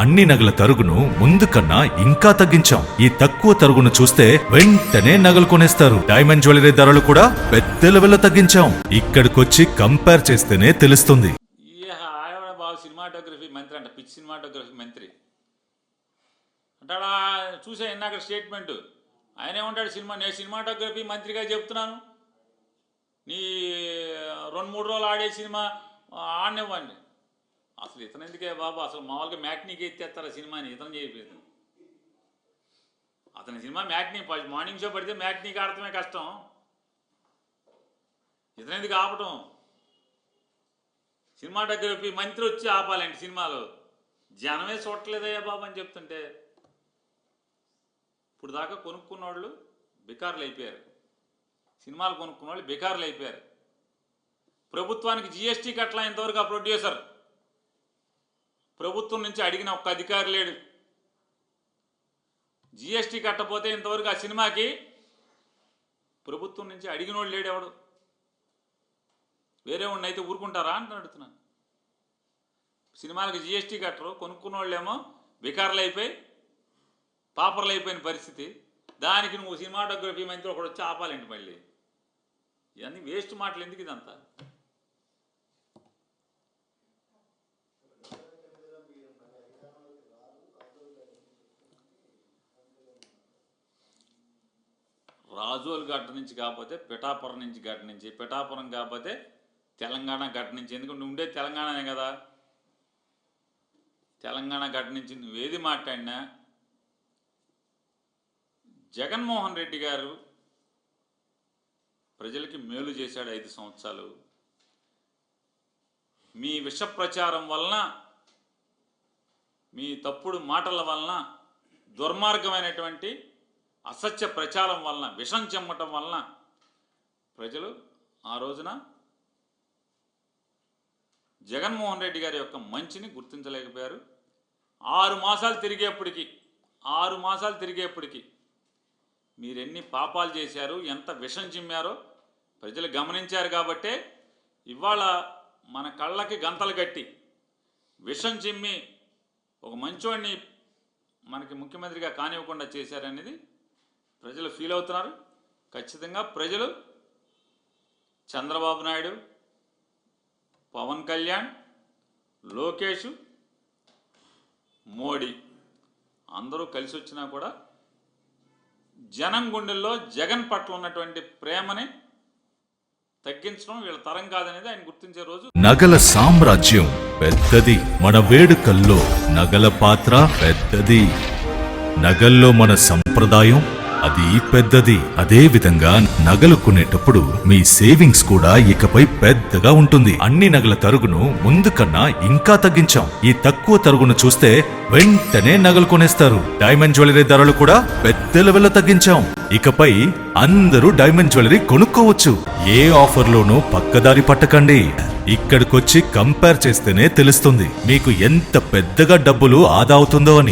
అన్ని నగల తరుగును ముందు కన్నా ఇంకా తగ్గించాం. ఈ తక్కువ తరుగును చూస్తే వెంటనే నగలు కొనేస్తారు. డైమండ్ జ్యువెలరీ ధరలు కూడా పెద్ద లెవెల్లో తగ్గించాం. ఇక్కడికొచ్చి కంపేర్ చేస్తేనే తెలుస్తుంది. సినిమాటోగ్రఫీ మంత్రి అంట, పిచ్ సినిమాటోగ్రఫీ మంత్రి అంటాడా? చూసా ఇందాక స్టేట్మెంట్. ఆయన ఏమంటాడు, నేను సినిమాటోగ్రఫీ మంత్రిగా చెప్తున్నాను, నీ 2-3 రోజులు ఆడే సినిమా ఆడనివ్వండి. అసలు ఇతను ఎందుకే బాబు, అసలు మామూలుగా మ్యాట్నీకి ఎత్తేస్తారా సినిమాని? ఇతను చేయలేదు. అతని సినిమా మ్యాట్నీ, మార్నింగ్ షో పడితే మ్యాట్నీకి ఆడటమే కష్టం. ఇతను ఎందుకు ఆపటం? సినిమాటోగ్రఫీ మంత్రి వచ్చి ఆపాలండి సినిమాలో. జనమే చూడట్లేదయ్యా బాబు అని చెప్తుంటే, ఇప్పుడు దాకా కొనుక్కున్న వాళ్ళు బికార్లు అయిపోయారు. సినిమాలు కొనుక్కున్న వాళ్ళు బికార్లు అయిపోయారు. ప్రభుత్వానికి జిఎస్టీ కట్టలా ఇంతవరకు ఆ ప్రొడ్యూసర్. ప్రభుత్వం నుంచి అడిగిన ఒక్క అధికారి లేడు. జిఎస్టీ కట్టపోతే ఇంతవరకు ఆ సినిమాకి ప్రభుత్వం నుంచి అడిగినోడు లేడు ఎవడు. వేరే వాడిని అయితే ఊరుకుంటారా అని అడుగుతున్నాను. సినిమాలకు జిఎస్టీ కట్టరు, కొనుక్కున్న వాళ్ళేమో బికార్లు అయిపోయి పాపర్లు అయిపోయిన పరిస్థితి. దానికి నువ్వు సినిమాటోగ్రఫీ మంత్రి ఒకడు వచ్చి ఆపాలండి. మళ్ళీ ఇవన్నీ వేస్ట్ మాటలు ఎందుకు ఇదంతా? రాజోలు గడ్డ నుంచి కాకపోతే పిఠాపురం నుంచి గడ్డ నుంచి, పిఠాపురం కాకపోతే తెలంగాణ గడ్డ నుంచి. ఎందుకంటే ఉండే తెలంగాణనే కదా. తెలంగాణ గడ్డ నుంచి నువ్వేది మాట్లాడినా జగన్మోహన్ రెడ్డి గారు ప్రజలకి మేలు చేశాడు 5 సంవత్సరాలు. మీ విష ప్రచారం వలన, మీ తప్పుడు మాటల వలన, దుర్మార్గమైనటువంటి అసత్య ప్రచారం వలన, విషం చెమ్మటం వలన ప్రజలు ఆ రోజున జగన్మోహన్ రెడ్డి గారి యొక్క మంచిని గుర్తించలేకపోయారు. 6 మాసాలు తిరిగేప్పటికి మీరెన్ని పాపాలు చేశారు, ఎంత విషం చిమ్మారో ప్రజలు గమనించారు. కాబట్టే ఇవాళ మన కళ్ళకి గంతలు కట్టి విషం చిమ్మి ఒక మంచోడిని మనకి ముఖ్యమంత్రిగా కానివ్వకుండా చేశారనేది ప్రజలు ఫీల్ అవుతున్నారు. ఖచ్చితంగా ప్రజలు చంద్రబాబు నాయుడు, పవన్ కళ్యాణ్, లోకేష్, మోడీ అందరూ కలిసి వచ్చినా కూడా జనం గుండెల్లో జగన్ పట్ల ఉన్నటువంటి ప్రేమని తగ్గించడం వీళ్ళ తరం కాదనేది ఆయన గుర్తించే రోజు. నగల సామ్రాజ్యం పెద్దది, మన వేడుకల్లో నగల పాత్ర పెద్దది. నగల్లో మన సంప్రదాయం అది పెద్దది. అదే విధంగా నగలు కొనేటప్పుడు మీ సేవింగ్స్ కూడా ఇకపై పెద్దగా ఉంటుంది. అన్ని నగల తరుగును ముందు కన్నా ఇంకా తగ్గించాం. ఈ తక్కువ తరుగును చూస్తే వెంటనే నగలు కొనేస్తారు. డైమండ్ జ్యువెలరీ ధరలు కూడా పెద్ద లెవెల్లో తగ్గించాం. ఇకపై అందరూ డైమండ్ జ్యువెలరీ కొనుక్కోవచ్చు. ఏ ఆఫర్లోనూ పక్కదారి పట్టకండి. ఇక్కడికొచ్చి కంపేర్ చేస్తేనే తెలుస్తుంది మీకు ఎంత పెద్దగా డబ్బులు ఆదా అవుతుందో అని.